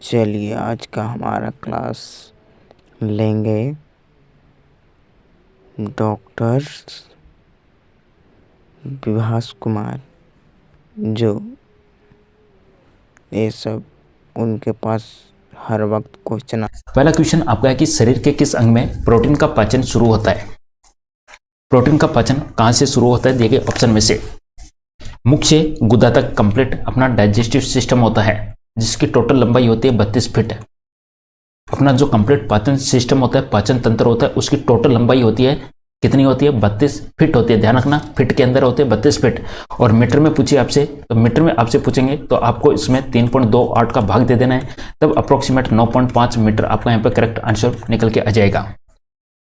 चलिए आज का हमारा क्लास लेंगे डॉक्टर विभास कुमार, जो ये सब उनके पास हर वक्त क्वेश्चन। पहला क्वेश्चन आपका है कि शरीर के किस अंग में प्रोटीन का पाचन शुरू होता है। प्रोटीन का पाचन कहां से शुरू होता है, देखिए ऑप्शन में से मुख से गुदा तक कंप्लीट अपना डाइजेस्टिव सिस्टम होता है जिसकी टोटल लंबाई होती है 32 फीट। अपना जो कंप्लीट पाचन सिस्टम होता है, पाचन तंत्र होता है, उसकी टोटल लंबाई होती है कितनी होती है, 32 फीट होती है। ध्यान रखना, फीट के अंदर होते हैं 32 फीट। और मीटर में पूछिए आपसे, तो मीटर में आपसे पूछेंगे तो आपको इसमें 3.28 का भाग दे देना है, तब अप्रोक्सीमेट 9.5 मीटर आपका यहाँ पे करेक्ट आंसर निकल के आ जाएगा।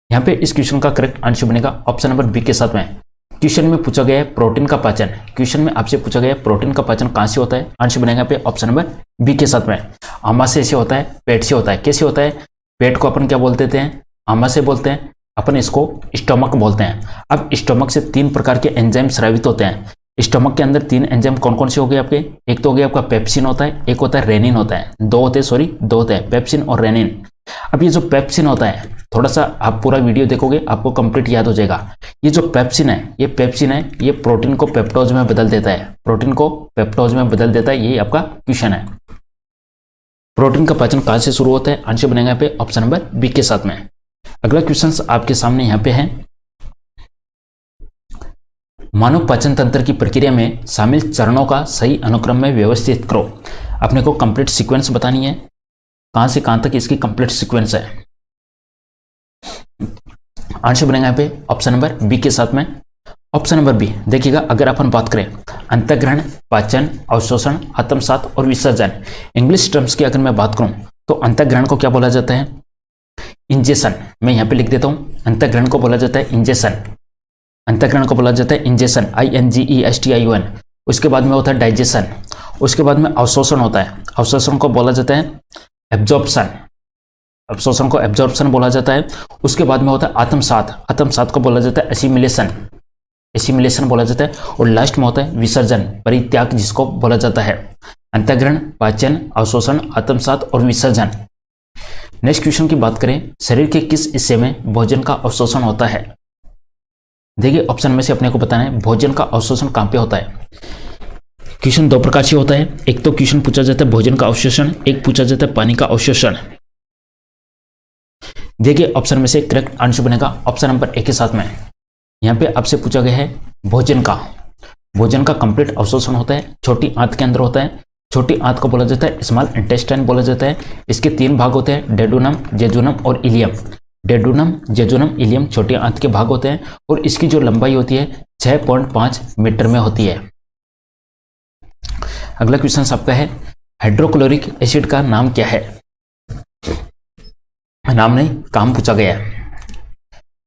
यहाँ पे इस क्वेश्चन का करेक्ट आंसर बनेगा ऑप्शन नंबर बी के साथ में। क्वेश्चन में पूछा गया है प्रोटीन का पाचन, क्वेश्चन में आपसे पूछा गया है प्रोटीन का पाचन कहां से होता है, आंसर बनेगा पे ऑप्शन नंबर बी के साथ में। आमाशय से होता है, पेट से होता है। कैसे होता है, पेट को अपन क्या बोल देते हैं, आमाशय बोलते हैं, अपन इसको स्टोमक बोलते हैं। अब स्टोमक से 3 प्रकार के एंजाइम स्रावित होते हैं। स्टोमक के अंदर 3 एंजाइम कौन कौन से हो गए आपके, एक तो हो गया आपका पेप्सिन होता है, एक होता है रेनिन होता है, दो होते हैं पेप्सिन और रेनिन। अब ये जो पेप्सिन होता है, थोड़ा सा आप पूरा वीडियो देखोगे आपको कंप्लीट याद हो जाएगा। ये जो पेप्सिन है, ये प्रोटीन को पेप्टोज में बदल देता है, प्रोटीन को पेप्टोज में बदल देता है। ये आपका क्वेश्चन है। प्रोटीन का पाचन कहां से शुरू होता है, आंसर बनेगा पे ऑप्शन नंबर बी के साथ में। अगला क्वेश्चन आपके सामने यहां पे है, मानव पाचन तंत्र की प्रक्रिया में शामिल चरणों का सही अनुक्रम में व्यवस्थित करो। अपने को कंप्लीट सीक्वेंस बतानी है, कहां से कहां तक इसकी कंप्लीट सीक्वेंस है। आंसर बनेगा यहाँ पे ऑप्शन नंबर बी के साथ में। ऑप्शन नंबर बी देखिएगा, अगर अपन बात करें अंतःग्रहण, पाचन, अवशोषण, आत्मसात और विसर्जन, इंग्लिश टर्म्स की अगर मैं बात करूं तो अंतःग्रहण को क्या बोला जाता है, इंजेशन। मैं यहाँ पे लिख देता हूं, अंतःग्रहण को बोला जाता है इंजेशन, अंतःग्रहण को बोला जाता है इंजेशन, INGESTION। उसके बाद में होता है डाइजेशन, उसके बाद में अवशोषण होता है, अवशोषण को बोला जाता है एब्जॉर्प्शन, अवशोषण को एब्जॉर्प्शन बोला जाता है। उसके बाद में होता है आत्मसात, आत्मसात को बोला जाता है एसिमिलेशन, एसिमिलेशन बोला जाता है। और लास्ट में होता है विसर्जन, परित्याग जिसको बोला जाता है। अंतःग्रहण, पाचन, अवशोषण, आत्मसात और विसर्जन। नेक्स्ट क्वेश्चन की बात करें, शरीर के किस हिस्से में भोजन का अवशोषण होता है। देखिए ऑप्शन में से अपने को बताना है भोजन का अवशोषण कहां पे होता है। क्वेश्चन 2 प्रकार से होता है, एक तो क्वेश्चन पूछा जाता है भोजन का अवशोषण, एक पूछा जाता है पानी का अवशोषण। देखिए ऑप्शन में से करेक्ट आंसर बनेगा ऑप्शन नंबर ए के साथ में। यहां पे आपसे पूछा गया है भोजन का कंप्लीट अवशोषण होता है, छोटी आंत के अंदर होता है। छोटी आंत को बोला जाता है स्मॉल इंटेस्टाइन बोला जाता है। इसके 3 भाग होते हैं, डेडुनम, जेजुनम और इलियम। डेडुनम, जेजुनम, इलियम छोटी आंत के भाग होते हैं और इसकी जो लंबाई होती है 6.5 मीटर में होती है। अगला क्वेश्चन आपका है, हाइड्रोक्लोरिक एसिड का नाम क्या है। नाम नहीं, काम पूछा गया है।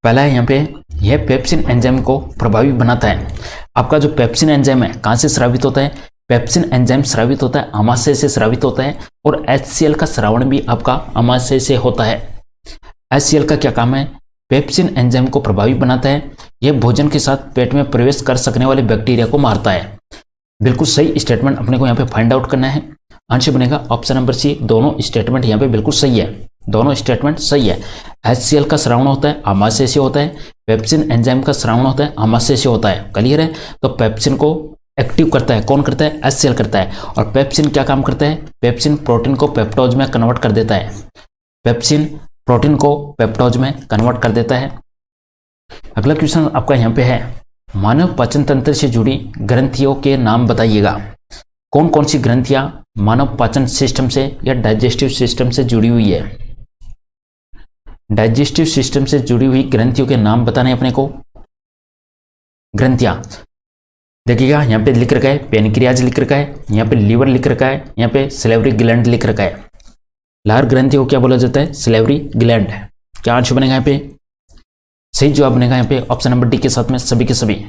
पहला है यहाँ पे, यह पेप्सिन एंजाइम को प्रभावी बनाता है। आपका जो पेप्सिन एंजाइम है कहां से स्रावित होता है, पेप्सिन एंजाइम स्रावित होता है आमाशय से स्रावित होता है। और HCl का स्रावण भी आपका आमाशय से होता है। HCl का क्या काम है, पेप्सिन एंजाइम को प्रभावी बनाता है। यह भोजन के साथ पेट में प्रवेश कर सकने वाले बैक्टीरिया को मारता है। बिल्कुल सही स्टेटमेंट अपने को यहाँ पे फाइंड आउट करना है। आंसर बनेगा ऑप्शन नंबर सी। दोनों स्टेटमेंट यहाँ पे बिल्कुल सही है, दोनों स्टेटमेंट सही है। HCl का स्रावण होता है आमाशय से होता है, पेप्सिन एंजाइम का स्रावण होता है आमाशय से होता है। क्लियर है। तो पेप्सिन को एक्टिव करता है कौन करता है, HCl करता है। और पेप्सिन क्या काम करता है, पेप्सिन प्रोटीन को पेप्टोज में कन्वर्ट कर देता है, पेप्सिन प्रोटीन को पेप्टोज में कन्वर्ट कर देता है। अगला क्वेश्चन आपका यहाँ पे है, मानव पाचन तंत्र से जुड़ी ग्रंथियों के नाम बताइएगा। कौन कौन सी ग्रंथियां मानव पाचन सिस्टम से या डाइजेस्टिव सिस्टम से जुड़ी हुई है। डाइजेस्टिव सिस्टम से जुड़ी हुई ग्रंथियों के नाम बताने अपने को। ग्रंथियां देखिएगा, यहाँ पे लिख रखा है पेनक्रियाज लिख रखा है, यहाँ पे लीवर लिख रखा है, यहाँ पे सिलेवरी ग्लैंड लिख रखा है। लार ग्रंथियों को क्या बोला जाता है, सिलेवरी ग्लैंड। क्या आंसर बनेगा यहाँ पे, सही जवाब बनेगा यहाँ पे ऑप्शन नंबर डी के साथ में सभी के सभी।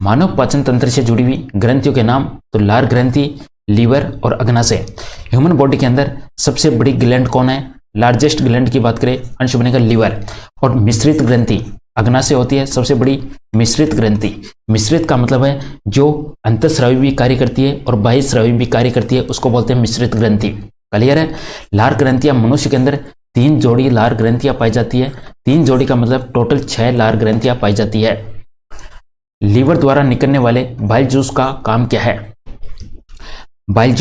मानव पाचन तंत्र से जुड़ी हुई ग्रंथियों के नाम, तो लार ग्रंथि, लीवर और अग्नाशय। ह्यूमन बॉडी के अंदर सबसे बड़ी ग्लैंड कौन है, लार्जेस्ट ग्लैंड की बात करें आंसर बनेगा लीवर। और मिश्रित ग्रंथि अग्नाशय होती है सबसे बड़ी मिश्रित ग्रंथि। मिश्रित का मतलब है जो अंतःस्रावी भी कार्य करती है और बाह्यस्रावी भी कार्य करती है, उसको बोलते हैं मिश्रित ग्रंथि। क्लियर है। लार ग्रंथियां मनुष्य के अंदर 3 जोड़ी लार ग्रंथियां पाई जाती है। 3 जोड़ी का मतलब टोटल 6 लार ग्रंथियां पाई जाती है। लीवर द्वारा निकलने वाले बाइल जूस का काम क्या है? बाइल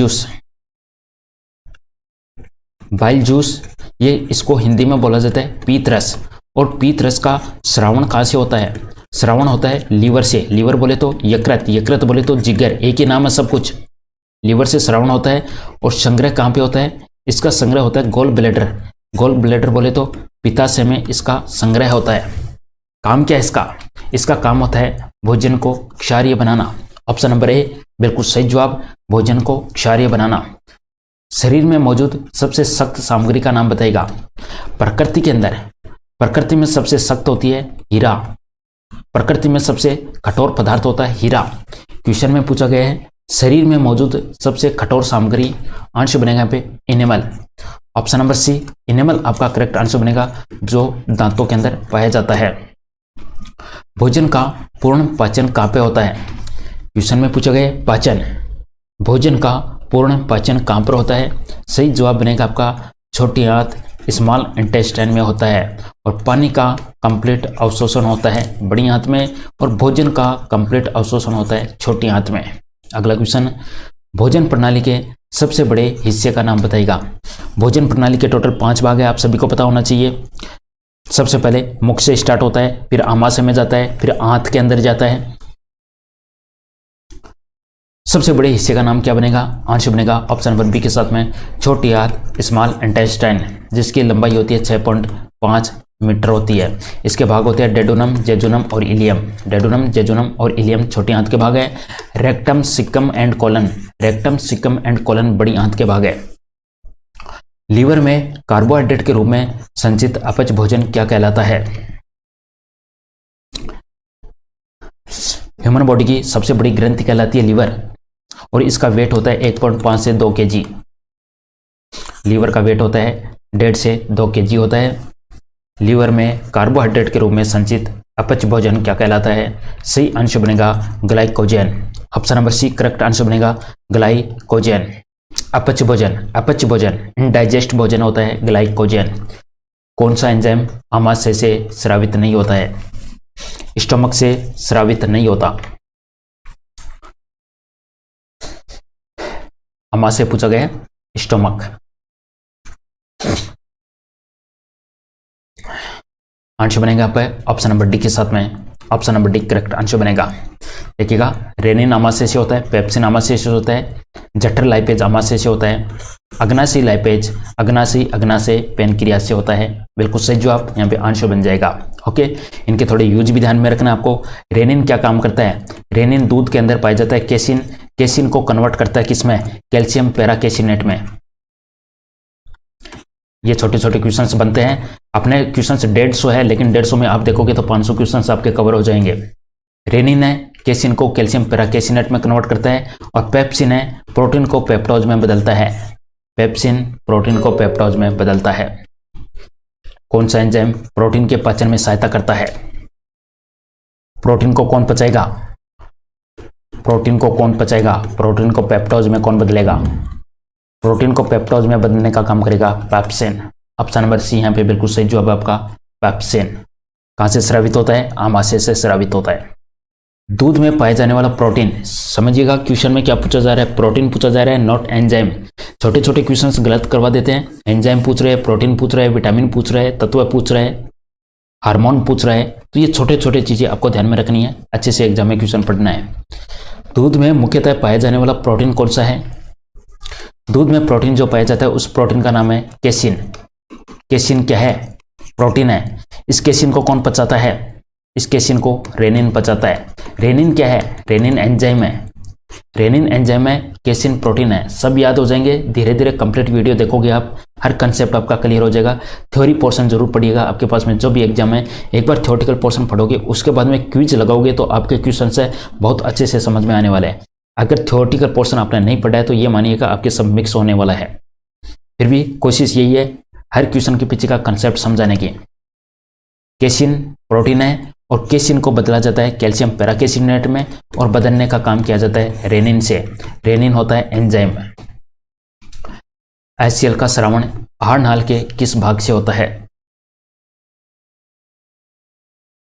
जूस ये इसको हिंदी में बोला जाता है पीत रस। और पीत रस का श्रावण कहाँ से होता है? श्रावण होता है लीवर से। लीवर बोले तो यकृत, यकृत बोले तो जिगर, एक ही नाम है सब कुछ। लीवर से श्रावण होता है। और संग्रह कहाँ पे होता है? इसका संग्रह होता है गोल ब्लैडर। गोल ब्लैडर बोले तो पित्ताशय में इसका संग्रह होता है। काम क्या है इसका? इसका काम होता है भोजन को क्षारीय बनाना। ऑप्शन नंबर ए बिल्कुल सही जवाब, भोजन को क्षारीय बनाना। शरीर में मौजूद सबसे सख्त सामग्री का नाम बताइएगा। प्रकृति के अंदर, प्रकृति में सबसे सख्त होती है हीरा। प्रकृति में सबसे कठोर पदार्थ होता है हीरा। क्वेश्चन में पूछा गया है शरीर में मौजूद सबसे कठोर सामग्री, आंसर बनेगा यहाँ पे enamel. Option number C enamel आपका करेक्ट आंसर बनेगा, जो दांतों के अंदर पाया जाता है। भोजन का पूर्ण पाचन कहाँ पे होता है? क्वेश्चन में पूछा गया पाचन, भोजन का पूर्ण पाचन कहाँ पर होता है? सही जवाब बनेगा आपका छोटी आंत, स्मॉल इंटेस्टाइन में होता है। और पानी का कंप्लीट अवशोषण होता है बड़ी आंत में, और भोजन का कंप्लीट अवशोषण होता है छोटी आंत में। अगला क्वेश्चन, भोजन प्रणाली के सबसे बड़े हिस्से का नाम बताइएगा। भोजन प्रणाली के टोटल 5 भाग है, आप सभी को पता होना चाहिए। सबसे पहले मुख से स्टार्ट होता है, फिर आमाशय में जाता है, फिर आंत के अंदर जाता है। सबसे बड़े हिस्से का नाम क्या बनेगा? आंसर बनेगा ऑप्शन नंबर बी के साथ में छोटी आंत, स्मॉल इंटेस्टाइन, जिसकी लंबाई होती है 6.5 मीटर होती है। इसके भाग होते हैं डेडोनम, जेजुनम और इलियम। डेडोनम, जेजुनम और इलियम छोटी आंत के भाग है। Rectum, caecum and colon, rectum, caecum and colon बड़ी आंत के भाग है। लीवर में कार्बोहाइड्रेट के रूप में संचित अपच भोजन क्या कहलाता है? ह्यूमन बॉडी की सबसे बड़ी ग्रंथि कहलाती है लीवर, और इसका वेट होता है 1.5 से 2 kg। लीवर का वेट होता है 1.5 से 2 kg होता है। लीवर में कार्बोहाइड्रेट के रूप में संचित अपच भोजन क्या कहलाता है? सही आंसर बनेगा glycogen. Option number C correct answer बनेगा ग्लाइकोजन। अपच भोजन, अपच भोजन इनडाइजेस्ट भोजन होता है ग्लाइकोजन। कौन सा एंजाइम आमाशय से स्रावित नहीं होता है? स्टमक से स्रावित नहीं होता। आमाशय पूछा गया स्टमक। आंसर बनेगा आप ऑप्शन नंबर डी के साथ में। Option number D correct answer बनेगा। देखिएगा, रेनिन आमाशय से होता है, पेप्सिन आमाशय से होता है, जठर लाइपेज आमाशय से होता है, अग्नाशय लाइपेज अग्नाशय पेनक्रियास से होता है। बिल्कुल सही जवाब यहाँ पे आंसर बन जाएगा। ओके, इनके थोड़े यूज भी ध्यान में रखना आपको। रेनिन क्या काम करता है? रेनिन दूध के अंदर पाया जाता है केसिन, केसिन को कन्वर्ट करता है किसमें? कैल्शियम पैराकेसिनेट में। ये छोटे छोटे क्वेश्चंस बनते हैं। अपने क्वेश्चंस 150 है, लेकिन 150 में आप देखोगे तो 500 क्वेश्चंस आपके कवर हो जाएंगे। रेनिन है केसिन को कैल्शियम पैराकेसिनेट में कन्वर्ट करता है, और पेप्सिन है प्रोटीन को पेप्टोज में बदलता है। पेप्सिन प्रोटीन को पेप्टोज में बदलता है। कौन सा एंजाइम प्रोटीन के पाचन में सहायता करता है? प्रोटीन को कौन पचाएगा? प्रोटीन को कौन पचाएगा? प्रोटीन को पेप्टोज में कौन बदलेगा? प्रोटीन को पेप्टोज में बदलने का काम करेगा पेप्सिन। ऑप्शन नंबर सी यहाँ पे बिल्कुल सही जवाब है आपका पेप्सिन। कहाँ से स्रावित होता है? आमाशय से स्रावित होता है। दूध में पाए जाने वाला प्रोटीन, समझिएगा क्वेश्चन में क्या पूछा जा रहा है? प्रोटीन पूछा जा रहा है, नॉट एंजाइम। छोटे छोटे क्वेश्चंस गलत करवा देते हैं। एंजाइम पूछ रहे हैं, प्रोटीन पूछ रहे हैं, विटामिन पूछ रहे हैं, तत्व पूछ रहे हैं, हार्मोन पूछ रहे हैं। तो ये छोटे छोटे चीजें आपको ध्यान में रखनी है, अच्छे से एग्जाम में क्वेश्चन पढ़ना है। दूध में मुख्यतः पाया जाने वाला प्रोटीन कौन सा है? दूध में प्रोटीन जो पाया जाता है उस प्रोटीन का नाम है केसिन। केसिन क्या है? प्रोटीन है। इस केसिन को कौन पचाता है? इस केसिन को रेनिन पचाता है। रेनिन क्या है? रेनिन एंजाइम है। रेनिन एंजाइम है, केसिन प्रोटीन है। सब याद हो जाएंगे। धीरे धीरे कंप्लीट वीडियो देखोगे आप, हर कंसेप्ट आपका क्लियर हो जाएगा। थ्योरी पोर्शन जरूर पढ़िएगा। आपके पास में जो भी एग्जाम है, एक बार थ्योरेटिकल पोर्शन पढ़ोगे, उसके बाद में क्विज लगाओगे तो आपके क्वेश्चन से बहुत अच्छे से समझ में आने वाले हैं। अगर थ्योरेटिकल पोर्शन आपने नहीं पढ़ा है तो ये मानिएगा आपके सब मिक्स होने वाला है। फिर भी कोशिश यही है हर क्वेश्चन के पीछे का कंसेप्ट समझाने की। केसिन प्रोटीन है, और केसिन को बदला जाता है कैल्शियम पैराकेसिनेट में, और बदलने का काम किया जाता है रेनिन से। रेनिन होता है एंजाइम। HCl का स्रावण आहार नाल के किस भाग से होता है?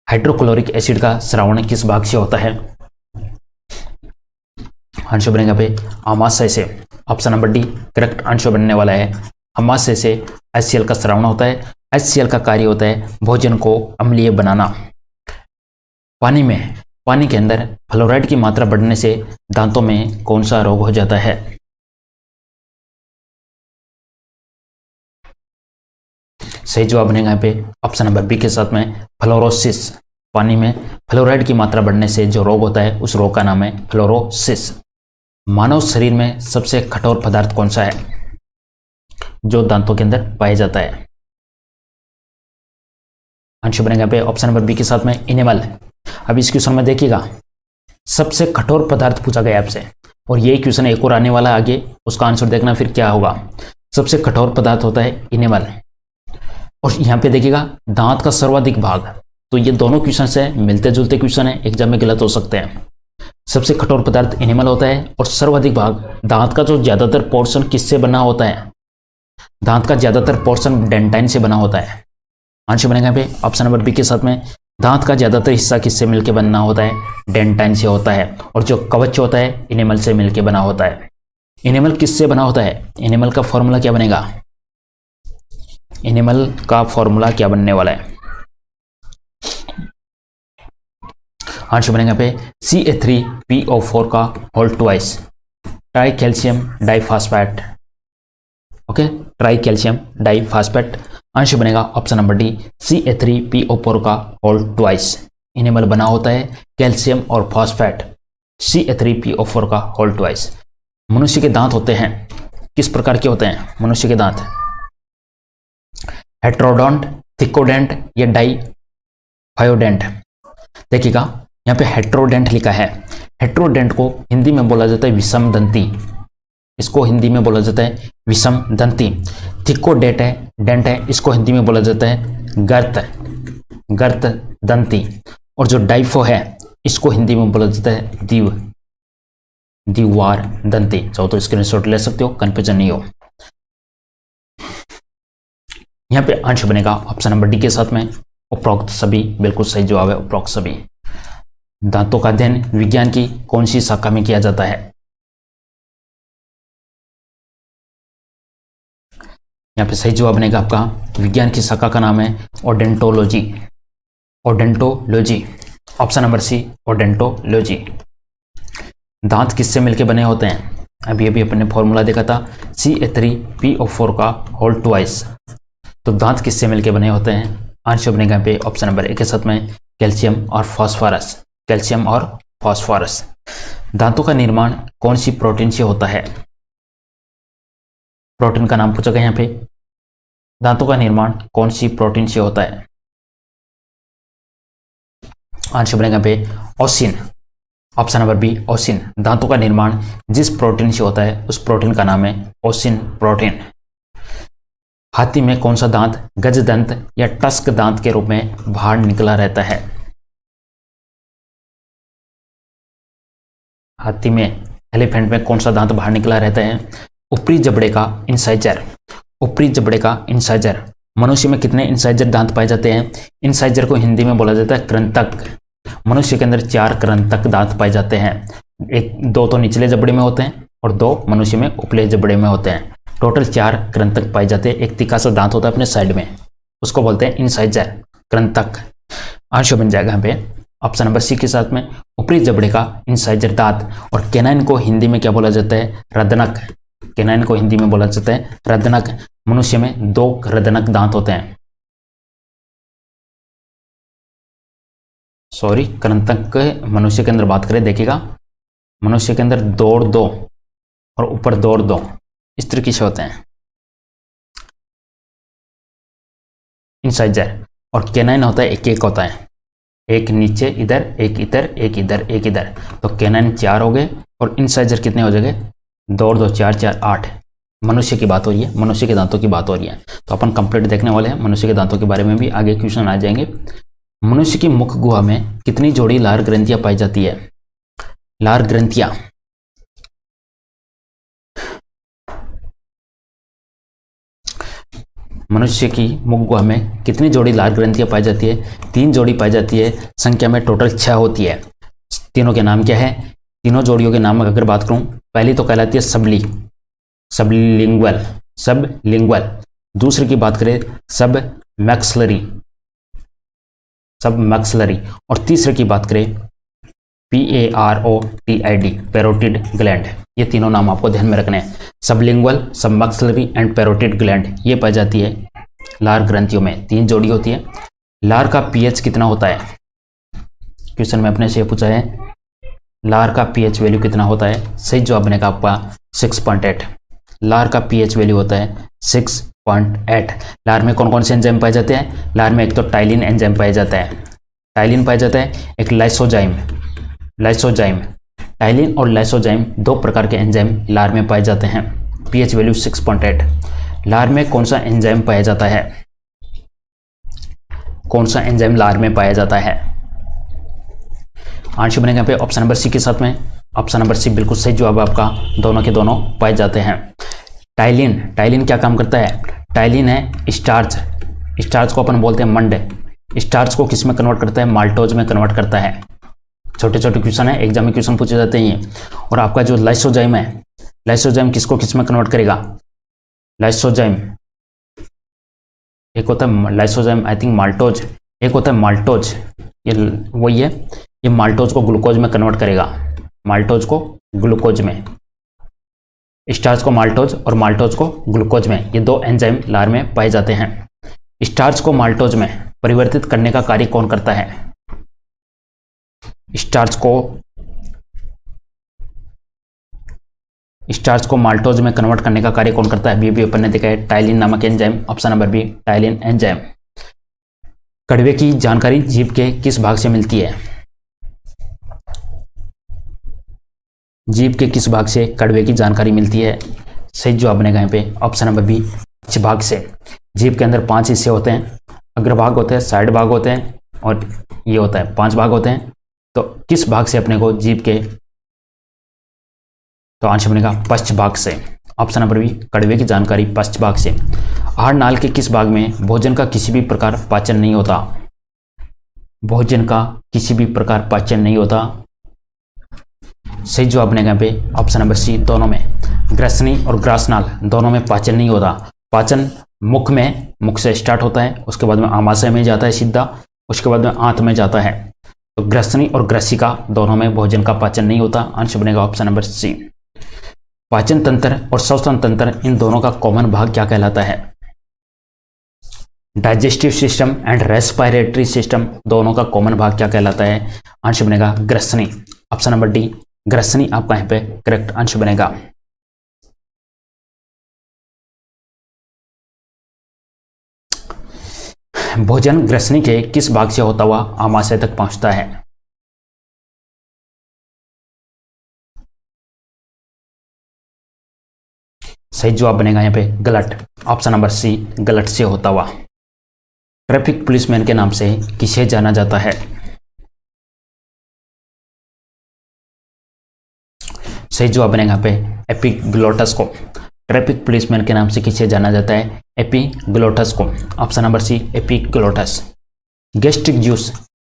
हाइड्रोक्लोरिक एसिड का स्रावण किस भाग से होता है? आंसर बनेगा पे आमाशय से। Option number D correct answer बनने वाला है। आमाशय से HCl का स्रावण होता है। HCl का कार्य होता है भोजन को अम्लीय बनाना। पानी के अंदर फ्लोराइड की मात्रा बढ़ने से दांतों में कौन सा रोग हो जाता है? सही जवाब बनेगा यहाँ पे ऑप्शन नंबर बी के साथ में फ्लोरोसिस। पानी में फ्लोराइड की मात्रा बढ़ने से जो रोग होता है उस रोग का नाम है फ्लोरोसिस। मानव शरीर में सबसे कठोर पदार्थ कौन सा है जो दांतों के अंदर पाया जाता है? आंसर बनेगा यहाँ पे ऑप्शन नंबर बी के साथ में इनेमल। अब इस क्वेश्चन में देखिएगा सबसे कठोर पदार्थ पूछा गया आपसे, और यही क्वेश्चन एक और आने वाला आगे, उसका आंसर देखना फिर क्या होगा। सबसे कठोर पदार्थ होता है इनेमल। और यहाँ पे देखिएगा दांत का सर्वाधिक भाग, तो ये दोनों क्वेश्चन से मिलते जुलते क्वेश्चन है, एग्जाम में गलत हो सकते हैं। सबसे कठोर पदार्थ इनेमल होता है और सर्वाधिक भाग दांत का जो ज्यादातर पोर्शन किससे बना होता है? दांत का ज्यादातर पोर्शन डेंटाइन से बना होता है। आंसर बनेगा पे ऑप्शन नंबर बी के साथ में दांत का ज्यादातर हिस्सा किससे मिलकर बनना होता है? डेंटाइन से होता है। और जो कवच होता है इनेमल से मिलकर बना होता है। इनेमल किससे बना होता है? इनेमल का फॉर्मूला क्या बनेगा? इनेमल का फॉर्मूला क्या बनने वाला है? आंसर बनेगा पे CA3PO4 का whole twice, tri calcium diphosphate. Okay, tri calcium diphosphate. Answer बनेगा ऑप्शन नंबर डी CA3PO4 का होल ट्वाइस। इनेमल बना होता है कैल्शियम और फॉस्फेट, CA3PO4 का होल ट्वाइस। मनुष्य के दांत होते हैं किस प्रकार के होते हैं? मनुष्य के दांत हेट्रोडोंट, थिकोडेंट या डाइफायोडेंट? देखिएगा यहाँ पे हेट्रोडेंट लिखा है। हेट्रोडेंट को हिंदी में बोला जाता है विषम दंती, इसको हिंदी में बोला जाता है विषम दंती। थिकोडेंट है, इसको हिंदी में बोला जाता है गर्त दंती। और जो डाइफो है इसको हिंदी में बोला जाता है द्विवार दंती। चाहो तो स्क्रीनशॉट ले सकते हो, कंफ्यूजन नहीं हो। यहाँ पे आंसर बनेगा ऑप्शन नंबर डी के साथ में उपरोक्त सभी बिल्कुल सही जवाब है। उपरोक्त सभी। दांतों का अध्ययन विज्ञान की कौन सी शाखा में किया जाता है? यहाँ पे सही जवाब बनेगा आपका विज्ञान की शाखा का नाम है ओडेंटोलॉजी। ओडेंटोलॉजी, ऑप्शन नंबर सी ओडेंटोलॉजी। दांत किससे मिलकर बने होते हैं? अभी अपने फॉर्मूला देखा था CA3PO4 का होल ट्वाइस। तो दांत किससे मिलकर बने होते हैं? आंसर बनेगा पे ऑप्शन नंबर ए के साथ में कैल्शियम और फास्फोरस। कैल्शियम और फास्फोरस। दांतों का निर्माण कौन सी प्रोटीन से होता है? प्रोटीन का नाम पूछा गया यहाँ पे। दांतों का निर्माण कौन सी प्रोटीन से होता है? आंसर बनेगा पे ओसिन। ऑप्शन नंबर बी ओसिन। दांतों का निर्माण जिस प्रोटीन से होता है उस प्रोटीन का नाम है ओसिन प्रोटीन। हाथी में कौन सा दांत गज दंत या टस्क दांत के रूप में बाहर निकला रहता है? हाथी में, एलिफेंट में कौन सा दांत बाहर निकला रहता है? ऊपरी जबड़े का इंसाइजर। ऊपरी जबड़े का इंसाइजर। मनुष्य में कितने इंसाइजर दांत पाए जाते हैं? इंसाइजर को हिंदी में बोला जाता है कृंतक। मनुष्य के अंदर 4 कृंतक दांत पाए जाते हैं। 2 तो निचले जबड़े में होते हैं और 2 मनुष्य में उपले जबड़े में होते हैं। टोटल 4 कृंतक पाए जाते हैं। एक तीखा सा दांत होता है अपने साइड में, उसको बोलते हैं इंसाइजर, कृंतक। आंसर बन जाएगा यहाँ पे ऑप्शन नंबर सी के साथ में ऊपरी जबड़े का इंसाइजर दांत। और कैनाइन को हिंदी में क्या बोला जाता है? रदनक। कैनाइन को हिंदी में बोला जाता है रदनक। मनुष्य में 2 रदनक दांत होते हैं। सॉरी, कृंतक मनुष्य के अंदर बात करें, देखिएगा मनुष्य के अंदर 2 और 2 और ऊपर 2 और 2 इस तरीके से होते हैं इंसाइजर। और कैनाइन होता है एक होता है, एक नीचे इधर, एक इधर, एक इधर, एक इधर। तो कैनाइन 4 हो गए और इंसाइजर कितने हो जाएंगे? 2 और 2 4 4 8। मनुष्य की बात हो रही है, मनुष्य के दांतों की बात हो रही है। तो अपन कंप्लीट देखने वाले हैं। मनुष्य के दांतों के बारे में भी आगे क्वेश्चन आ जाएंगे। मनुष्य की मुख गुहा में कितनी जोड़ी लार ग्रंथियां पाई जाती है? लार ग्रंथियां मनुष्य की मुख गुहा में कितनी जोड़ी लार ग्रंथियां पाई जाती है? 3 जोड़ी पाई जाती है, संख्या में टोटल 6 होती है। तीनों के नाम क्या है? तीनों जोड़ियों के नाम अगर बात करूं, पहली तो कहलाती है सबलिंगुअल। दूसरी की बात करें सब मैक्सलरी, और तीसरे की बात करें PAROTID, पैरोटिड ग्लैंड। ये तीनों नाम आपको ध्यान में रखने हैं। सबलिंगुअल, सब मैक्सलरी एंड पैरोटिड ग्लैंड ये पाई जाती है लार ग्रंथियों में। 3 जोड़ी होती है। लार का pH कितना होता है? क्वेश्चन में अपने से पूछा है लार का pH वैल्यू कितना होता है? सही जवाब बनेगा आपका 6.8। लार का pH वैल्यू होता है 6.8। लार में कौन कौन से एंजाइम पाए जाते हैं? लार में एक तो टाइलिन एंजाइम पाया जाता है, एक लाइसोजाइम। टाइलिन और लाइसोजाइम 2 प्रकार के एंजाइम लार में पाए जाते हैं। pH value 6.8। लार में कौन सा एंजाइम पाया जाता है? कौन सा एंजाइम लार में पाया जाता है? आंसर बनेगा यहाँ पे ऑप्शन नंबर सी के साथ में। ऑप्शन नंबर सी बिल्कुल सही जवाब आपका। दोनों के दोनों पाए जाते हैं। टाइलिन क्या काम करता है? टाइलिन है स्टार्च को अपन बोलते हैं मंड। स्टार्च को किस में कन्वर्ट करता है? माल्टोज में कन्वर्ट करता है। छोटे छोटे क्वेश्चन है, एग्जाम में क्वेश्चन पूछे जाते हैं। और आपका जो लाइसोजाइम है, लाइसोजाइम किसको किस में कन्वर्ट करेगा? लाइसोजाइम एक होता है लाइसोजाइम, आई थिंक माल्टोज, एक होता है माल्टोज, ये वही है। ये माल्टोज को ग्लूकोज में कन्वर्ट करेगा, माल्टोज को ग्लूकोज में। स्टार्च को माल्टोज और माल्टोज को ग्लूकोज में, ये 2 एंजाइम लार में पाए जाते हैं। स्टार्च को माल्टोज में परिवर्तित करने का कार्य कौन करता है? स्टार्च को माल्टोज में कन्वर्ट करने का कार्य कौन करता है? भी अपन ने देखा है टाइलिन नामक enzyme. Option number B ptyalin enzyme. कड़वे की जानकारी जीभ के किस भाग से मिलती है? जीभ के किस भाग से कड़वे की जानकारी मिलती है? सही जवाब बनेगा यहाँ पे ऑप्शन नंबर बी पक्ष भाग से। जीभ के अंदर 5 हिस्से होते हैं, अग्रभाग होते हैं, साइड भाग होते हैं और ये होता है 5 भाग होते हैं। तो किस भाग से अपने को जीभ के, तो आंसर बनेगा पश्च भाग से। ऑप्शन नंबर बी कड़वे की जानकारी पश्च भाग से। आहार नाल के किस भाग में भोजन का किसी भी प्रकार पाचन नहीं होता? भोजन का किसी भी प्रकार पाचन नहीं होता। सही जवाब बनेगा यहाँ पे ऑप्शन नंबर सी दोनों में। ग्रसनी और ग्रासनाल दोनों में पाचन नहीं होता। पाचन मुख से स्टार्ट होता है, उसके बाद में आमाशय में जाता है सीधा, उसके बाद में आंत में जाता है। तो ग्रसनी और ग्रसिका दोनों में भोजन का पाचन नहीं होता। आंसर बनेगा ऑप्शन नंबर सी। पाचन तंत्र और श्वसन तंत्र इन दोनों का कॉमन भाग क्या कहलाता है? Digestive system and respiratory system दोनों का कॉमन भाग क्या कहलाता है? आंसर बनेगा ग्रसनी। ऑप्शन नंबर डी ग्रसनी आपका यहाँ पे करेक्ट आंसर बनेगा। भोजन ग्रसनी के किस भाग से होता हुआ आमाशय तक पहुंचता है? सही जवाब बनेगा यहाँ पे गलट। ऑप्शन नंबर सी गलट से होता हुआ। ट्रैफिक पुलिसमैन के नाम से किसे जाना जाता है? सही जवाब बनेगा यहाँ पे एपिग्लोटस को। ट्रैफिक पुलिसमैन के नाम से किसे जाना जाता है? एपिग्लोटस को। Option number C epiglottis. Gastric juice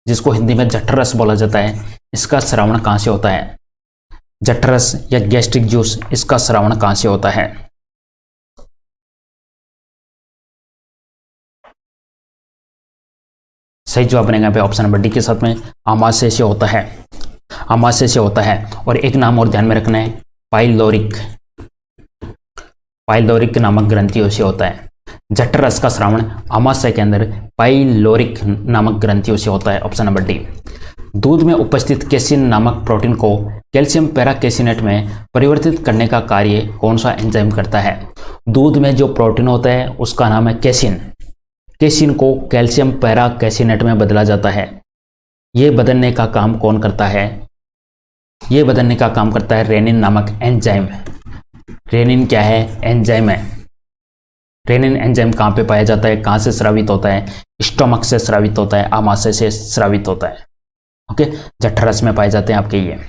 जिसको हिंदी में जठरस बोला जाता है, इसका श्रावण कहाँ से होता है? जठरस या गैस्ट्रिक जूस इसका श्रावण कहाँ से होता है? सही जवाब बनेगा यहाँ पे ऑप्शन नंबर डी के साथ में आमाशय से होता है। आमाशय से होता है। और एक नाम और ध्यान में रखना है, पाइलोरिक नामक ग्रंथियों से होता है। जठरस का श्रावण आमाशय के अंदर पाइलोरिक नामक ग्रंथियों से होता है। Option number D. दूध में उपस्थित केसिन नामक प्रोटीन को कैल्शियम पैराकेसिनेट में परिवर्तित करने का कार्य कौन सा एंजाइम करता है? दूध में जो प्रोटीन होता है उसका नाम है केसिन। केसिन को कैल्शियम पैराकेसिनेट में बदला जाता है। ये बदलने का काम कौन करता है? ये बदलने का काम करता है रेनिन नामक एंजाइम। रेनिन क्या है? एंजाइम है। रेनिन एंजाइम कहाँ पे पाया जाता है? कहाँ से स्रावित होता है? स्टोमक से स्रावित होता है, आमाशय से स्रावित होता है। ओके, जठरस में पाए जाते हैं आपके ये।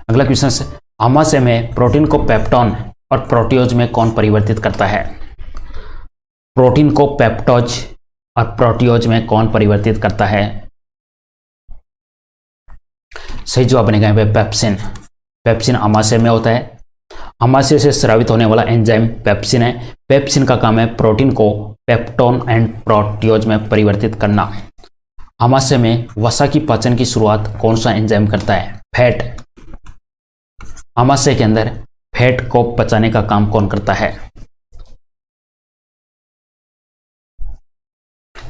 अगला क्वेश्चन है, आमाशय में प्रोटीन को पेप्टोन और प्रोटियोज में कौन परिवर्तित करता है? प्रोटीन को पेप्टोज और प्रोटियोज में कौन परिवर्तित करता है? सही जवाब बनेगा यहाँ पे पेप्सिन। पेप्सिन अमाशय में होता है। अमाशय से स्रावित होने वाला एंजाइम पेप्सिन है। पेप्सिन का काम है प्रोटीन को पेप्टोन एंड प्रोटियोज में परिवर्तित करना। अमाशय में वसा की पाचन की शुरुआत कौन सा एंजाइम करता है? फैट। अमाशय के अंदर फैट को पचाने का काम कौन करता है?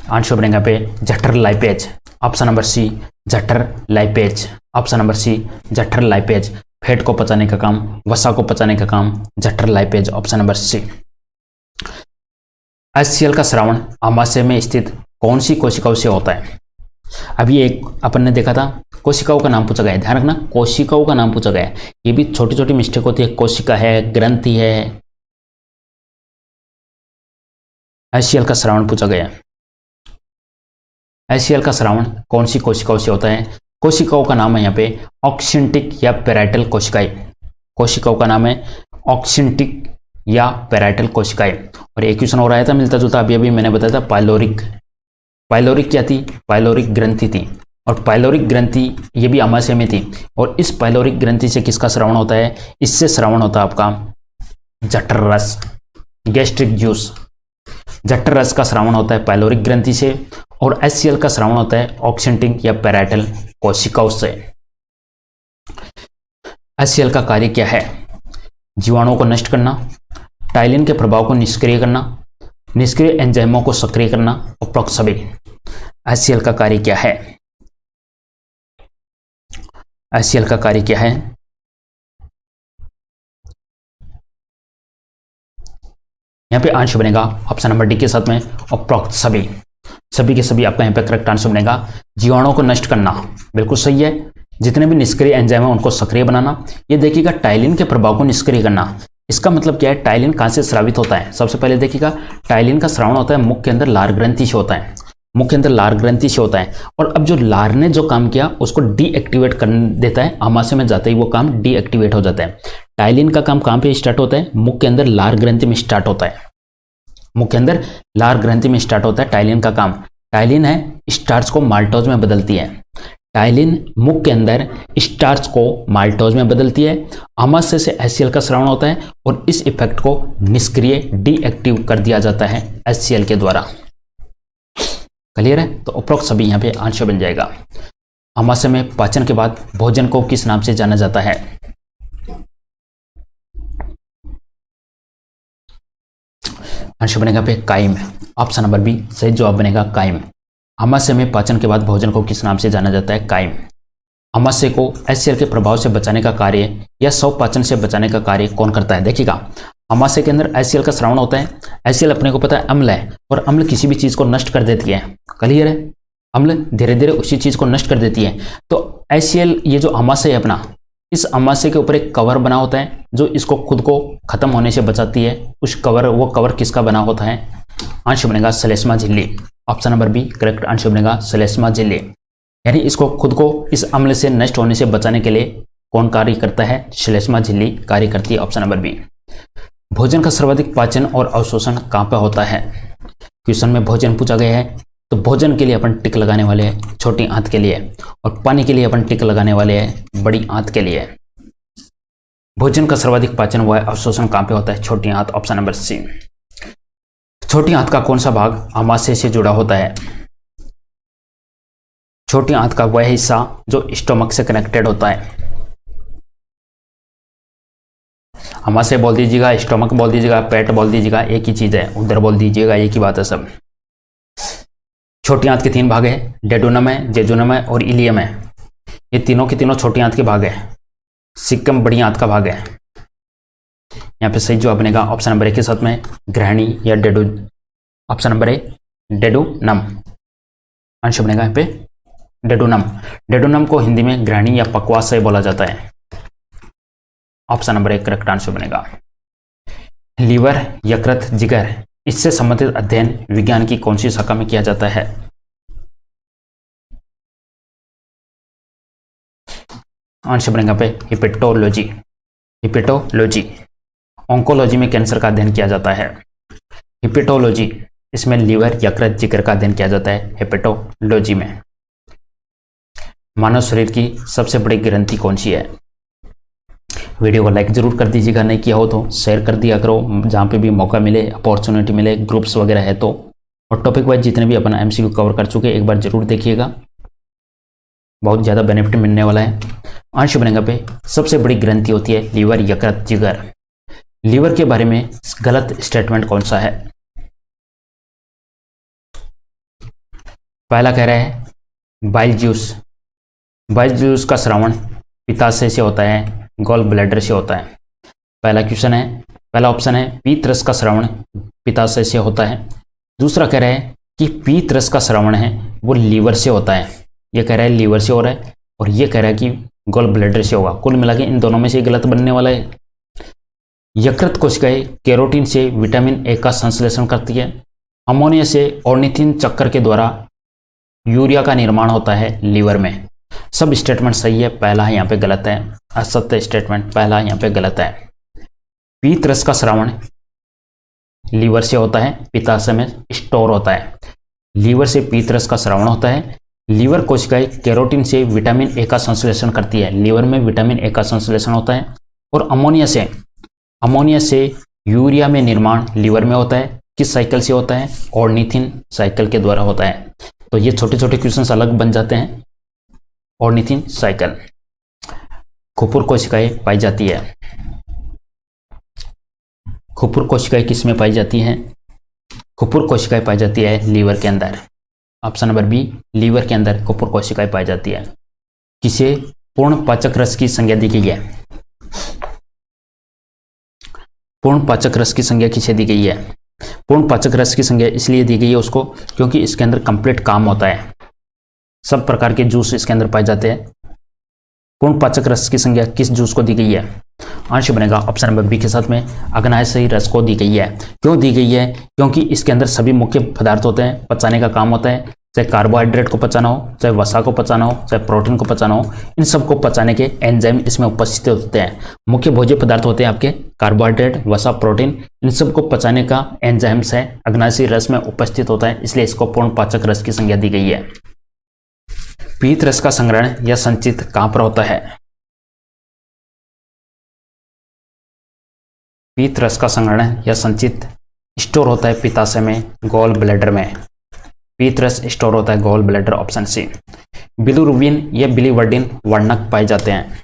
आंसर बनेगा पे जठर लाइपेज। ऑप्शन नंबर सी जठर लाइपेज। ऑप्शन नंबर सी जठर लाइपेज। फैट को पचाने का काम, वसा को पचाने का काम जठर lipase. Option number C. HCl का स्रावण अमाशय में स्थित कौन सी कोशिकाओं से होता है? अभी एक अपन ने देखा था, कोशिकाओं का नाम पूछा गया है, ध्यान रखना कोशिकाओं का नाम पूछा गया है। ये भी छोटी छोटी मिस्टेक होती है, कोशिका है, ग्रंथि है। HCl का स्रावण पूछा गया है। HCl का स्रावण कौन सी कोशिकाओं से होता है? कोशिकाओं का नाम है यहाँ पे ऑक्सिंटिक या पेराइटल कोशिकाएं। कोशिकाओं का नाम है ऑक्सिंटिक या पेराइटल कोशिकाएं। और एक क्वेश्चन और आया था मिलता जुलता, अभी मैंने बताया था पाइलोरिक। पाइलोरिक क्या थी? पाइलोरिक ग्रंथि थी। और पाइलोरिक ग्रंथि ये भी अमाशय में थी। और इस पाइलोरिक ग्रंथि से किसका स्रावण होता है? इससे स्रावण होता है आपका जठर रस, गैस्ट्रिक जूस। जठर रस का स्रावण होता है पाइलोरिक ग्रंथि से। और HCl का स्रावण होता है ऑक्सिंटिक या पेराइटल कोशिकाओं से। HCl का कार्य क्या है? जीवाणुओं को नष्ट करना, टाइलिन के प्रभाव को निष्क्रिय करना, निष्क्रिय एंजाइमों को सक्रिय करना, उपरोक्त सभी। HCl का कार्य क्या है? HCl का कार्य क्या है? यहां पे आंसर बनेगा ऑप्शन नंबर डी के साथ में उपरोक्त सभी। सभी के सभी आपका यहाँ पे करेक्ट आंसर बनेगा। जीवाणुओं को नष्ट करना बिल्कुल सही है। जितने भी निष्क्रिय एंजाइम है उनको सक्रिय बनाना। ये देखिएगा टाइलिन के प्रभाव को निष्क्रिय करना। इसका मतलब क्या है? टाइलिन कहां से स्रावित होता है? सबसे पहले देखिएगा टाइलिन का स्रावण होता है मुख के अंदर लार ग्रंथि से होता है। मुख के अंदर लार ग्रंथि से होता है। और अब जो लार ने जो काम किया उसको डीएक्टिवेट कर देता है। अमाशय में जाते ही वो काम डीएक्टिवेट हो जाता है। टाइलिन का काम कहां पे स्टार्ट होता है? मुख के अंदर लार ग्रंथि में स्टार्ट होता है। मुख के अंदर लार ग्रंथि में स्टार्ट होता है टाइलिन का काम। टाइलिन है स्टार्च को माल्टोज में बदलती है। टाइलिन मुख के अंदर स्टार्च को माल्टोज में बदलती है। अमाशय से HCl का स्रावण होता है और इस इफेक्ट को निष्क्रिय डीएक्टिव कर दिया जाता है HCl के द्वारा। क्लियर है? तो उपरोक्त सभी यहाँ पे आंसर बन जाएगा। अमाशय में पाचन के बाद भोजन को किस नाम से जाना जाता है? आंसर बनेगा पे काइम। ऑप्शन नंबर बी सही जवाब बनेगा काइम। अमाशय में पाचन के बाद भोजन को किस नाम से जाना जाता है? काइम। अमाशय को HCl के प्रभाव से बचाने का कार्य या स्वपाचन से बचाने का कार्य कौन करता है? देखिएगा अमाशय के अंदर HCl का स्रावण होता है। HCl अपने को पता है अम्ल है और अम्ल किसी भी चीज को नष्ट कर देती है। क्लियर है? अम्ल धीरे धीरे उसी चीज को नष्ट कर देती है। तो HCl ये जो अमाशय है अपना, इस अमाशय के ऊपर एक कवर बना होता है जो इसको खुद को खत्म होने से बचाती है। उस कवर, वो कवर किसका बना होता है? आंसर बनेगा श्लेष्मा झिल्ली। Option number B correct answer बनेगा श्लेष्मा झिल्ली। यानी इसको खुद को इस अम्ल से नष्ट होने से बचाने के लिए कौन कार्य करता है? श्लेष्मा झिल्ली कार्य करती है। Option number B. भोजन का सर्वाधिक पाचन और अवशोषण कहां पर होता है? क्वेश्चन में भोजन पूछा गया है तो भोजन के लिए अपन टिक लगाने वाले हैं छोटी आंत के लिए, और पानी के लिए अपन टिक लगाने वाले हैं बड़ी आंत के लिए। भोजन का सर्वाधिक पाचन व अवशोषण कहां पे होता है? छोटी आंत। Option number C. छोटी आंत का कौन सा भाग अमाशय से जुड़ा होता है? छोटी आंत का वह हिस्सा जो स्टोमक से कनेक्टेड होता है। अमाशय बोल दीजिएगा, स्टोमक बोल दीजिएगा, पेट बोल दीजिएगा, एक ही चीज है। उधर बोल दीजिएगा, एक ही बात है सब। छोटी आंत के 3 भाग है, डेडोनम है, जेजुनम है और इलियम है। ये तीनों के तीनों छोटी आंत के भाग है। सिक्कम बड़ी आंत का भाग है। यहाँ पे सही जवाब बनेगा ऑप्शन नंबर ए के साथ में ग्रहणी या डेडो। Option number A duodenum answer बनेगा यहाँ पे डेडोनम। डेडोनम को हिंदी में ग्रहणी या पक्वाशय बोला जाता है। Option number A correct answer बनेगा। लीवर, यकृत, जिगर, इससे संबंधित अध्ययन विज्ञान की कौन सी शाखा में किया जाता है? आंसर बनेगा पे हिपेटोलॉजी। हिपेटोलॉजी। ऑन्कोलॉजी में कैंसर का अध्ययन किया जाता है। हिपेटोलॉजी इसमें लीवर, यकृत, जिगर का अध्ययन किया जाता है हेपेटोलॉजी में। मानव शरीर की सबसे बड़ी ग्रंथि कौन सी है? वीडियो को लाइक जरूर कर दीजिएगा, नहीं किया हो तो शेयर कर दिया करो, जहाँ पे भी मौका मिले, अपॉर्चुनिटी मिले, ग्रुप्स वगैरह है तो। और टॉपिक वाइज जितने भी अपन एमसीक्यू कवर कर चुके एक बार जरूर देखिएगा, बहुत ज़्यादा बेनिफिट मिलने वाला है। अंश बनेगा पे सबसे बड़ी ग्रंथि होती है लीवर, यकृत, जिगर। लीवर के बारे में गलत स्टेटमेंट कौन सा है? पहला कह रहा है बाइल जूस। बाइल जूस का श्रवण पित्ताशय से होता है, गॉल ब्लैडर से होता है। पहला ऑप्शन है पीत रस का श्रवण पित्ताशय से होता है। दूसरा कह रहा है कि पीत रस का श्रवण है वो लीवर से होता है, ये कह रहा है लीवर से हो रहा है, और ये कह रहा है कि गॉल ब्लैडर से होगा। कुल मिला के इन दोनों में से गलत बनने वाला है। यकृत कोशिकाएं कैरोटीन से विटामिन ए का संश्लेषण करती है। अमोनिया से ऑर्निथिन चक्कर के द्वारा यूरिया का निर्माण होता है लीवर में। सब स्टेटमेंट सही है, पहला यहाँ पे गलत है। असत्य स्टेटमेंट पहला यहाँ पे गलत है। पीत रस का श्रवण लीवर से होता है, पित्ताशय में स्टोर होता है। लीवर से पीत रस का श्रवण होता है। लीवर कोशिकाएं कैरोटीन से विटामिन ए का संश्लेषण करती है, लीवर में विटामिन ए का संश्लेषण होता है। और अमोनिया से यूरिया में निर्माण लीवर में होता है। किस साइकिल से होता है? ऑर्निथिन साइकिल के द्वारा होता है। तो ये छोटे छोटे क्वेश्चंस अलग बन जाते हैं। Ornithine cycle. खुपुर कोशिकाएं पाई जाती है। खुपुर कोशिकाएं किस में पाई जाती हैं? खुपुर कोशिकाएं पाई जाती है लीवर के अंदर। ऑप्शन नंबर बी, लीवर के अंदर खुपुर कोशिकाएं पाई जाती है। किसे पूर्ण पाचक रस की संज्ञा दी गई है? पूर्ण पाचक रस की संज्ञा किसे दी गई है? पूर्ण पाचक रस की संज्ञा इसलिए दी गई है उसको क्योंकि इसके अंदर कंप्लीट काम होता है, सब प्रकार के जूस इसके अंदर पाए जाते हैं। पूर्ण पाचक रस की संज्ञा किस जूस को दी गई है? आंसर बनेगा ऑप्शन नंबर बी के साथ में अग्नाशयी रस को दी गई है। क्यों दी गई है? क्योंकि इसके अंदर सभी मुख्य पदार्थ होते हैं, पचाने का काम होता है। चाहे कार्बोहाइड्रेट को पचाना हो, चाहे वसा को पचाना हो, चाहे प्रोटीन को पचाना हो, इन सबको पचाने के एंजाइम इसमें उपस्थित होते हैं। मुख्य भोज्य पदार्थ होते हैं आपके कार्बोहाइड्रेट, वसा, प्रोटीन, इन सबको पचाने का एंजाइम्स है अग्नाशयी रस में उपस्थित होता है, इसलिए इसको पूर्ण पाचक रस की संज्ञा दी गई है। पीत रस का संग्रहण या संचित कहां पर होता है? पीत रस का संग्रहण या संचित स्टोर होता है पित्ताशय में, गॉल ब्लैडर में। पीत रस स्टोर होता है gall bladder, option C. Bilirubin या बिलिवर्डिन वर्णक पाए जाते हैं।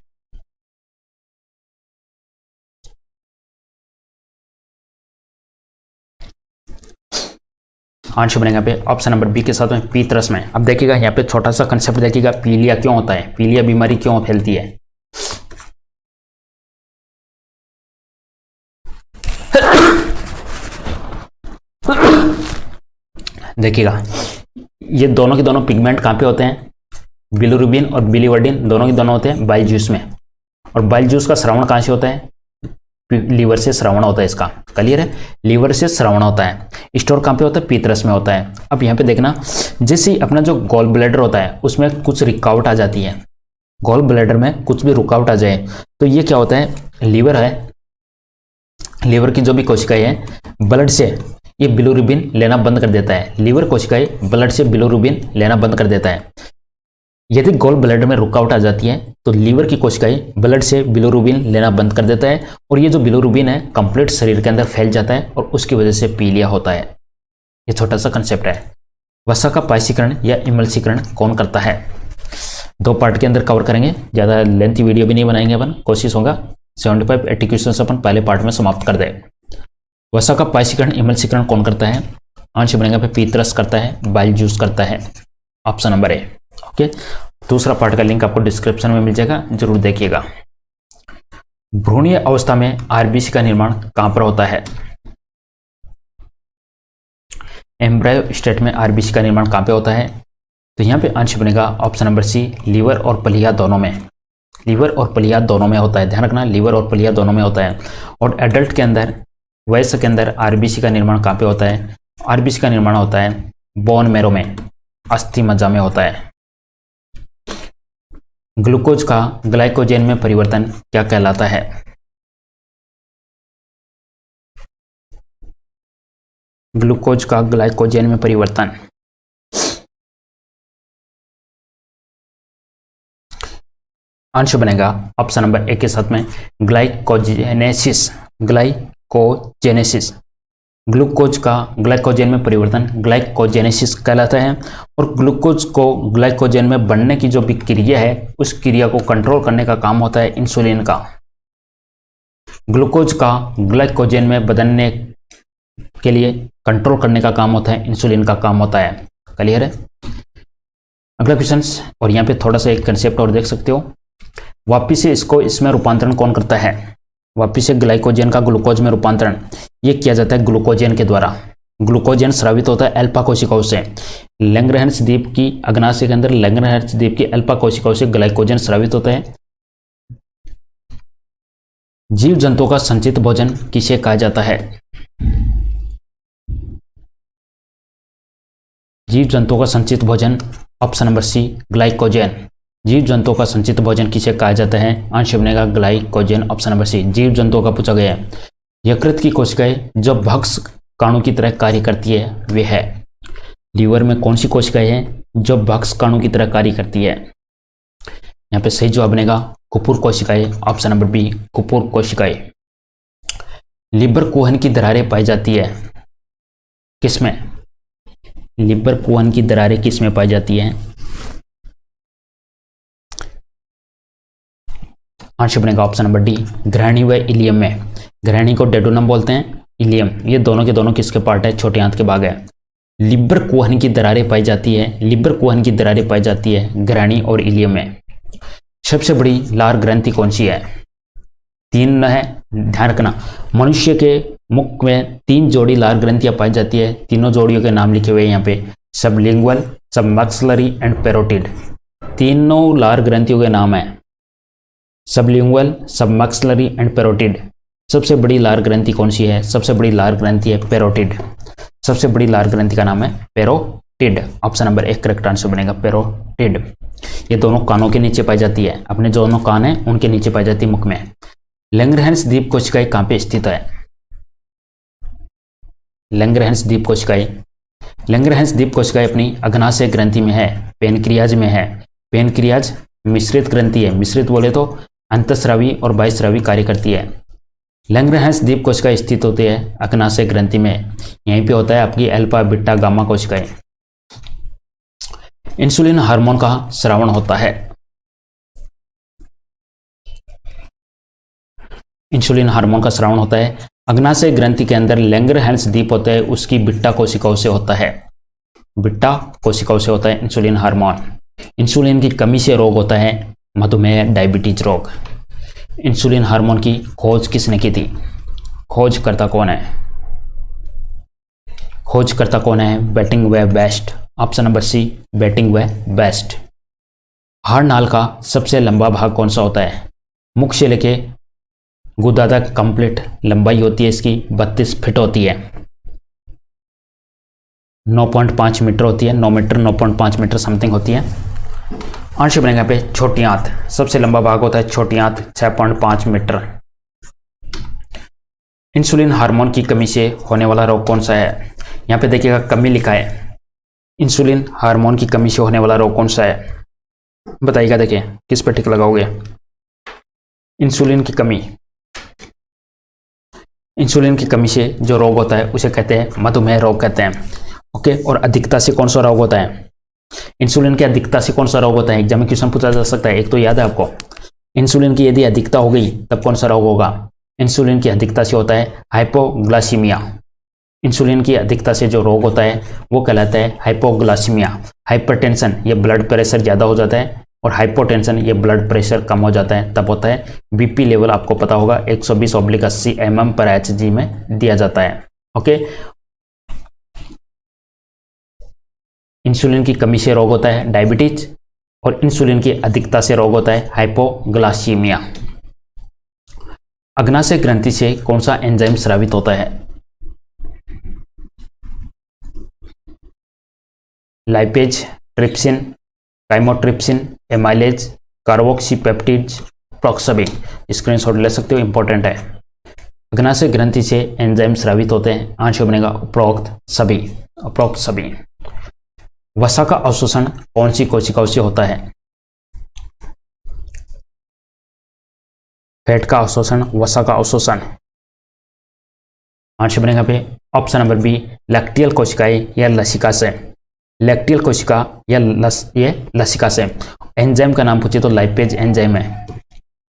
आंसर बनेगा पे ऑप्शन नंबर बी के साथ में पीत रस में। अब देखिएगा यहाँ पे छोटा सा कंसेप्ट देखिएगा, पीलिया क्यों होता है, पीलिया बीमारी क्यों फैलती है। देखिएगा ये दोनों के दोनों पिगमेंट कहाँ पे होते हैं? बिलिरुबिन और बिलिवर्डिन दोनों के दोनों होते हैं बाइल जूस में। और बाइल जूस का श्रवण कहाँ से होता है? लीवर से श्रवण होता है इसका। क्लियर है? लीवर से श्रवण होता है। स्टोर कहाँ पे होता है? पीत रस में होता है। अब यहाँ पे देखना, जैसे अपना जो गॉल ब्लैडर होता है उसमें कुछ रुकावट आ जाती है, गॉल ब्लैडर में कुछ भी रुकावट आ जाए तो ये क्या होता है? लीवर है, लीवर की जो भी कोशिकाएं है ब्लड से ये बिलिरुबिन लेना बंद कर देता है। लीवर कोशिकाएं ब्लड से बिलिरुबिन लेना बंद कर देता है। यदि गॉल ब्लैडर में रुकावट आ जाती है तो लीवर की कोशिकाएं ब्लड से बिलिरुबिन लेना बंद कर देता है, और ये जो बिलिरुबिन है कंप्लीट शरीर के अंदर फैल जाता है और उसकी वजह से पीलिया होता है। ये छोटा सा कंसेप्ट है। वसा का पायसीकरण या इमल्सीकरण कौन करता है? 2 पार्ट के अंदर कवर करेंगे, ज़्यादा लेंथी वीडियो भी नहीं बनाएंगे अपन, कोशिश होगा 75-80 क्वेश्चन अपन पहले पार्ट में समाप्त कर दें। वसा का पायसीकरण, इमल्सीकरण कौन करता है? आंसर बनेगा पे पीत रस करता है, बाइल जूस करता है, ऑप्शन नंबर ए। ओके, दूसरा पार्ट का लिंक आपको डिस्क्रिप्शन में मिल जाएगा, जरूर देखिएगा। भ्रूणीय अवस्था में आरबीसी का निर्माण कहां पर होता है? एम्ब्रायो स्टेट में आरबीसी का निर्माण कहां पे होता है? तो यहां पे आंसर बनेगा ऑप्शन नंबर सी, लीवर और पलिया दोनों में। लीवर और पलिया दोनों में होता है, ध्यान रखना, लीवर और पलिया दोनों में होता है। और एडल्ट के अंदर, वयस्क के अंदर आरबीसी का निर्माण कहां पे होता है? आरबीसी का निर्माण होता है बोन मैरो में, अस्थि मज्जा में होता है। ग्लूकोज का ग्लाइकोजेन में परिवर्तन क्या कहलाता है? ग्लूकोज का ग्लाइकोजन में परिवर्तन। आंसर बनेगा ऑप्शन नंबर 1 के साथ में ग्लाइकोजेनेसिस। ग्लाइकोजेनेसिस, ग्लूकोज का ग्लाइकोजन में परिवर्तन ग्लाइकोजेनेसिस कहलाता है। और ग्लूकोज को ग्लाइकोजन में बनने की जो भी क्रिया है उस क्रिया को कंट्रोल करने का काम होता है इंसुलिन का। ग्लूकोज का ग्लाइकोजन में बदलने के लिए कंट्रोल करने का काम होता है इंसुलिन का काम होता है। क्लियर है? अगला क्वेश्चन, और यहाँ पे थोड़ा सा एक कंसेप्ट और देख सकते हो। वापिस से इसमें रूपांतरण कौन करता है? वापिस से ग्लाइकोजन का ग्लूकोज में रूपांतरण ये किया जाता है ग्लूकोजन के द्वारा। ग्लूकोजन स्रावित होता है अल्फा कोशिकाओं से। लैंगरहैंस द्वीप की अग्नाशय के अंदर लैंगरहैंस द्वीप की अल्फा कोशिकाओं से ग्लाइकोजन स्रावित होता है। जीव जंतुओं का संचित भोजन किसे कहा जाता है? जीव जंतुओं का संचित भोजन, ऑप्शन नंबर सी ग्लाइकोजन। जीव जंतुओं का संचित भोजन किसे कहा जाता है? आंसर बनेगा ग्लाइकोजन, ऑप्शन नंबर सी। जीव जंतुओं का पूछा गया है। यकृत की कोशिकाएं जो भक्ष काणु की तरह कार्य करती है वे है। लीवर में कौन सी कोशिकाएं हैं जो भक्ष काणु की तरह कार्य करती है? यहाँ पे सही जवाब बनेगा कुपुर कोशिकाएं, ऑप्शन नंबर बी कुपुर कोशिकाएं। लिवर कुहन की दरारें पाई जाती है किसमें? लिवर कुहन की दरारें किसमें पाई जाती है? आंसर बनेगा ऑप्शन नंबर डी ग्रहणी व इलियम में। ग्रहणी को डेडोनम बोलते हैं, इलियम ये दोनों के दोनों किसके पार्ट है? छोटे आंत के भाग है। लिवर कुहन की दरारें पाई जाती है, लिवर कुहन की दरारें पाई जाती है ग्रहणी और इलियम में। सबसे बड़ी लार ग्रंथि कौन सी है? 3 है, ध्यान रखना। मनुष्य के मुख में 3 जोड़ी लार ग्रंथियां पाई जाती है। तीनों जोड़ियों के नाम लिखे हुए हैं यहाँ पे, सबलिंगुअल, सबमैक्सिलरी एंड पेरोटिड। तीनों लार ग्रंथियों के नाम है सबलिंगुअल, सबमैक्सिलरी एंड पेरोटिड। सबसे बड़ी लार ग्रंथि कौन सी है? सबसे बड़ी लार ग्रंथि है पेरोटिड। सबसे बड़ी लार ग्रंथि का नाम है parotid, option number 1 correct answer बनेगा पेरोटिड। ये दोनों कानों के नीचे पाई जाती है, अपने जो दोनों कान हैं उनके नीचे पाई जाती है मुख में। लैंगरहैंस द्वीप कोशिकाएं कहाँ पे स्थित है? लैंगरहैंस द्वीप कोशिकाएं, लैंगरहैंस द्वीप कोशिकाएं अपनी अग्नाशय ग्रंथि में है, पेनक्रियाज में है। पेनक्रियाज मिश्रित ग्रंथि है, मिश्रित बोले तो अंतःस्रावी और बाह्यस्रावी कार्य करती है। लैंगरहैंस द्वीप कोशिकाएं स्थित होती है अग्नाशय ग्रंथि में। यहीं पे होता है आपकी अल्फा बीटा गामा कोशिकाएं। इंसुलिन हार्मोन का स्रावण होता है। इंसुलिन हार्मोन का स्रावण होता है अग्नाशय ग्रंथि के अंदर लैंगरहैंस द्वीप होता है उसकी बीटा कोशिकाओं से होता है। बीटा कोशिकाओं से होता है इंसुलिन हार्मोन। इंसुलिन की कमी से रोग होता है मधुमेह, डायबिटीज रोग। इंसुलिन हार्मोन की खोज किसने की थी? खोजकर्ता कौन है? खोजकर्ता कौन है? बेटिंग व Best, option number C Banting व बेस्ट। हाड़ नाल का सबसे लंबा भाग कौन सा होता है? मुख से लेके गुदा तक कंप्लीट लंबाई होती है इसकी 32 फीट होती है। 9.5 मीटर होती है, 9 मीटर 9.5 मीटर समथिंग होती है। आंसर बनेगा यहाँ पे छोटी आंत। सबसे लंबा भाग होता है छोटी आंत 6.5 मीटर। इंसुलिन हार्मोन की कमी से होने वाला रोग कौन सा है? यहाँ पे देखिएगा कमी लिखा है। इंसुलिन हार्मोन की कमी से होने वाला रोग कौन सा है? बताइएगा, देखिए किस पर टिक लगाओगे। इंसुलिन की कमी, इंसुलिन की कमी से जो रोग होता है उसे कहते हैं मधुमेह रोग कहते हैं। ओके, और अधिकता से कौन सा रोग होता है? इंसुलिन की अधिकता से कौन सा रोग होता है? एग्जाम में क्वेश्चन पूछा जा सकता है। एक तो याद है आपको, इंसुलिन की यदि अधिकता हो गई तब कौन सा रोग होगा? इंसुलिन की अधिकता से होता है हाइपोग्लाइसीमिया। इंसुलिन की अधिकता से जो रोग होता है वो कहलाता है हाइपोग्लाइसीमिया। हाइपरटेंशन, ये ब्लड प्रेशर ज़्यादा हो जाता है, और हाइपोटेंशन ये ब्लड प्रेशर कम हो जाता है, तब होता है। बीपी लेवल आपको पता होगा 120/80 mm/Hg में दिया जाता है। ओके, इंसुलिन की कमी से रोग होता है डायबिटीज, और इंसुलिन की अधिकता से रोग होता है हाइपोग्लाइसीमिया। अग्नाशय ग्रंथि से कौन सा एंजाइम स्रावित होता है? Lipase, trypsin, chymotrypsin, amylase, carboxypeptidase, प्रोक्सबिन। स्क्रीनशॉट ले सकते हो, इंपॉर्टेंट है। अग्नाशय ग्रंथि से एंजाइम स्रावित होते हैं। आंसर बनेगा उपरोक्त सभी। उपरोक्त सभी। वसा का अवशोषण कौन सी कोशिकाओं से होता है? फैट का अवशोषण, वसा का अवशोषण। आंसर बनेगा पे ऑप्शन नंबर बी, लैक्टियल कोशिकाएं या लसिका से। लैक्टियल कोशिका या ये लसिका से। एंजाइम का नाम पूछे तो लाइपेज एंजाइम है।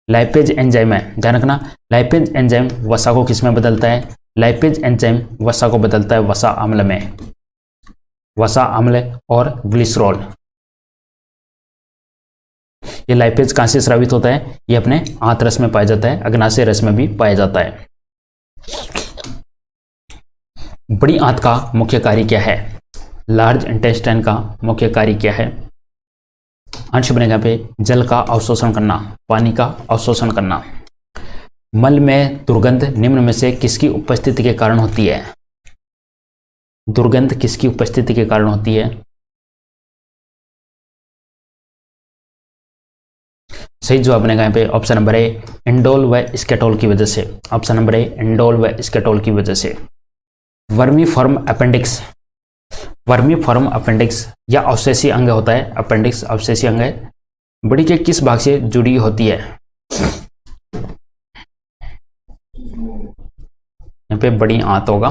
लाइपेज एंजाइम है, ध्यान रखना। लाइपेज एंजाइम वसा को किस में बदलता है? लाइपेज एंजाइम वसा को बदलता है वसा अम्ल में। वसा अम्ल और ग्लिसरॉल। ये लाइपेज कहां से स्रावित होता है? ये अपने आंत रस में पाया जाता है, अग्नाशय रस में भी पाया जाता है। बड़ी आंत का मुख्य कार्य क्या है? लार्ज इंटेस्टाइन का मुख्य कार्य क्या है? आंसर बनेगा पे जल का अवशोषण करना, पानी का अवशोषण करना। मल में दुर्गंध निम्न में से किसकी उपस्थिति के कारण होती है? दुर्गंध किसकी उपस्थिति के कारण होती है? सही जवाब बनेगा यहाँ पे ऑप्शन नंबर ए, इंडोल व स्केटोल की वजह से। ऑप्शन नंबर ए, इंडोल व स्केटोल की वजह से। Vermiform appendix. वर्मीफॉर्म अपेंडिक्स या अवशेषी अंग होता है। अपेंडिक्स अवशेषी अंग है। बड़ी के किस भाग से जुड़ी होती है? यहाँ पे बड़ी आंत होगा।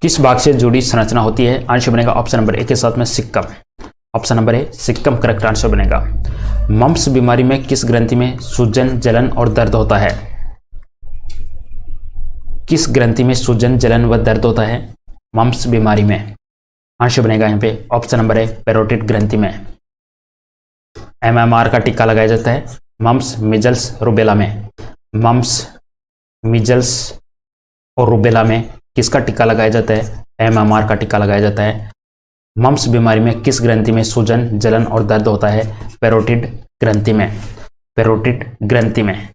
किस भाग से जुड़ी संरचना होती है? आंसर बनेगा ऑप्शन नंबर ए के साथ में caecum. Option number A, caecum correct answer बनेगा। मम्प्स बीमारी में किस ग्रंथि में सूजन, जलन और दर्द होता है? किस ग्रंथि में सूजन, जलन व दर्द होता है? मम्प्स बीमारी में। आंसर बनेगा यहाँ पे ऑप्शन नंबर ए, पैरोटिड ग्रंथि में। MMR का टीका लगाया जाता है मम्प्स, मिजल्स, रुबेला में। मम्प्स, मिजल्स और रुबेला में किसका टीका लगाया जाता है? MMR का टीका लगाया जाता है। मम्प्स बीमारी में किस ग्रंथि में सूजन, जलन और दर्द होता है? पैरोटिड ग्रंथि में। पैरोटिड ग्रंथि में।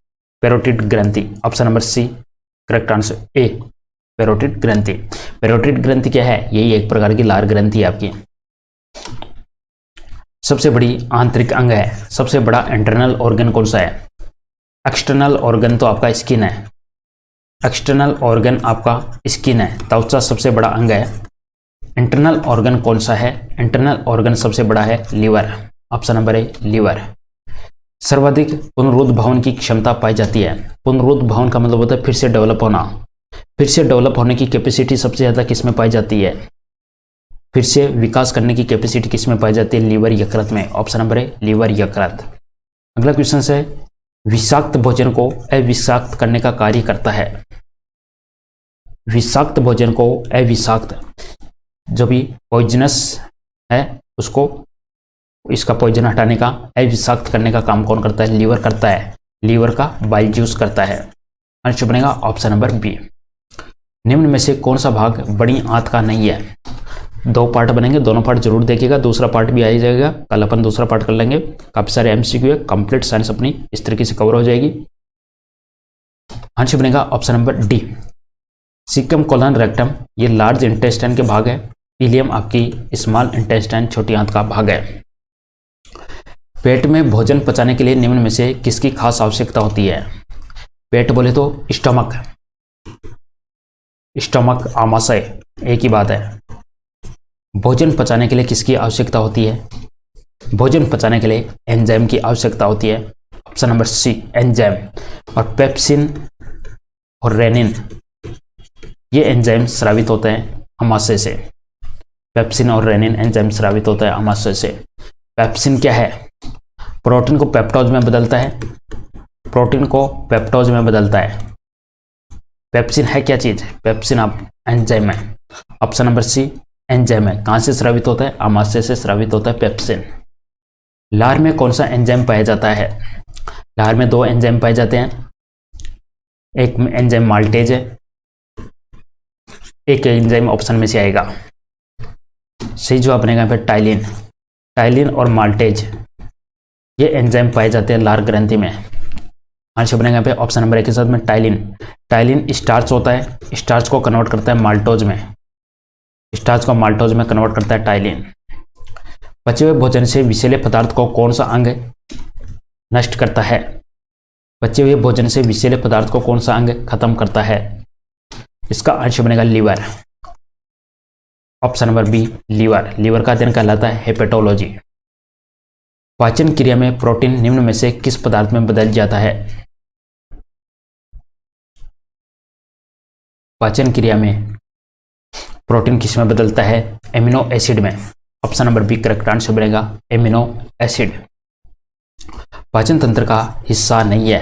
पैरोटिड ग्रंथि। Option number C correct answer A, parotid ग्रंथि। पैरोटिड ग्रंथि क्या है? यही एक प्रकार की लार ग्रंथि है आपकी। सबसे बड़ी आंतरिक अंग है। सबसे बड़ा इंटरनल ऑर्गन कौन सा है? एक्सटर्नल ऑर्गन तो आपका स्किन है। एक्सटर्नल ऑर्गन आपका स्किन है, त्वचा सबसे बड़ा अंग है। इंटरनल ऑर्गन कौन सा है? इंटरनल ऑर्गन सबसे बड़ा है liver. Option number A, liver. सर्वाधिक पुनरुद्ध भवन की क्षमता पाई जाती है। पुनरुद्ध भवन का मतलब होता है फिर से डेवलप होना। फिर से डेवलप होने की कैपेसिटी सबसे ज्यादा किस में पाई जाती है? फिर से विकास करने की कैपेसिटी किस में पाई जाती है? लीवर यकृत में। ऑप्शन नंबर ए, लीवर यकृत। अगला क्वेश्चन है, विषाक्त भोजन को अविषाक्त करने का कार्य करता है। विषाक्त भोजन को अविषाक्त, जो भी पॉइजनस है उसको, इसका पॉइजन हटाने का, अविषाक्त करने का काम कौन करता है? लीवर करता है। लीवर का बाइल जूस करता है। आंसर बनेगा ऑप्शन नंबर बी। निम्न में से कौन सा भाग बड़ी आंत का नहीं है? दो पार्ट बनेंगे, दोनों पार्ट जरूर देखिएगा, दूसरा पार्ट भी आ ही जाएगा। कल अपन दूसरा पार्ट कर लेंगे। काफी सारे MCQ है, कंप्लीट साइंस अपनी इस तरीके से कवर हो जाएगी। आंसर बनेगा option number D, caecum colon rectum. ये लार्ज इंटेस्टाइन के भाग है। इलियम आपकी स्मॉल इंटेस्टाइन, छोटी आंत का भाग है। पेट में भोजन पचाने के लिए निम्न में से किसकी खास आवश्यकता होती है? पेट बोले तो स्टमक, स्टमक, आमाशय, एक ही बात है। भोजन पचाने के लिए किसकी आवश्यकता होती है? भोजन पचाने के लिए एंजाइम की आवश्यकता होती है। Option number C, enzyme. और पेप्सिन और रेनिन, ये एंजाइम स्रावित होते हैं आमाशय से। पेप्सिन और रेनिन एंजाइम स्रावित होता है आमाशय से। पेप्सिन क्या है? प्रोटीन को पेप्टोज में बदलता है। प्रोटीन को पेप्टोज में बदलता है। पेप्सिन है क्या चीज? पेप्सिन आप एंजाइम है। ऑप्शन नंबर सी, एंजाइम है। कहां से स्रावित होता है? आमाशय से स्रावित होता है पेप्सिन। लार में कौन सा एंजाइम पाया जाता है? लार में दो एंजाइम पाए जाते हैं। एक एंजाइम माल्टेज है, एक एंजाइम ऑप्शन में से आएगा। सही जवाब बनेगा फिर टाइलिन। टाइलिन और माल्टेज, ये एंजाइम पाए जाते हैं लार ग्रंथि में। आंसर बनेगा पे ऑप्शन नंबर ए के साथ में टाइलिन। टाइलिन स्टार्च होता है, स्टार्च को कन्वर्ट करता है माल्टोज में। स्टार्च को माल्टोज में कन्वर्ट करता है टाइलिन। बचे हुए भोजन से विषैले पदार्थ को कौन सा अंग नष्ट करता है? बचे हुए भोजन से विषैले पदार्थ को कौन सा अंग खत्म करता है? इसका आंसर बनेगा liver. Option number B liver. Liver का अध्ययन कहलाता है हेपेटोलॉजी। पाचन क्रिया में प्रोटीन निम्न में से किस पदार्थ में बदल जाता है? पाचन क्रिया में प्रोटीन किस में बदलता है? एमिनो एसिड में। Option number B correct answer बनेगा एमिनो एसिड। पाचन तंत्र का हिस्सा नहीं है।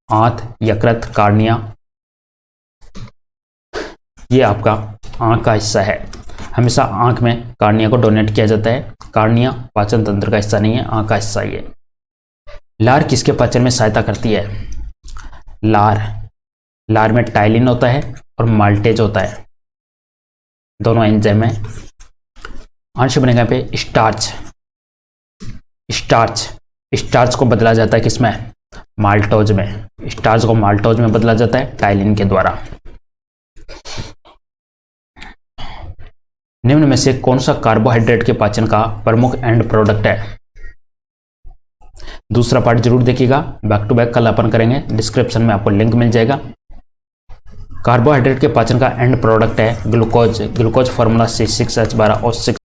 आंत, यकृत, कार्निया, ये आपका आंख का हिस्सा है। हमेशा आंख में कार्निया को डोनेट किया जाता है। कार्निया पाचन तंत्र का हिस्सा नहीं है, आंख का हिस्सा ही है। लार किसके पाचन में सहायता करती है? लार में टाइलिन होता है और माल्टेज होता है, दोनों एंजाइम है। आंसर बनेगा पे स्टार्च। स्टार्च को बदला जाता है किसमें? माल्टोज में। स्टार्च को माल्टोज में बदला जाता है टाइलिन के द्वारा। निम्न में से कौन सा कार्बोहाइड्रेट के पाचन का प्रमुख एंड प्रोडक्ट है? दूसरा पार्ट जरूर देखिएगा, बैक टू बैक कल अपन करेंगे, डिस्क्रिप्शन में आपको लिंक मिल जाएगा। कार्बोहाइड्रेट के पाचन का एंड प्रोडक्ट है ग्लूकोज। Glucose formula C6H12O6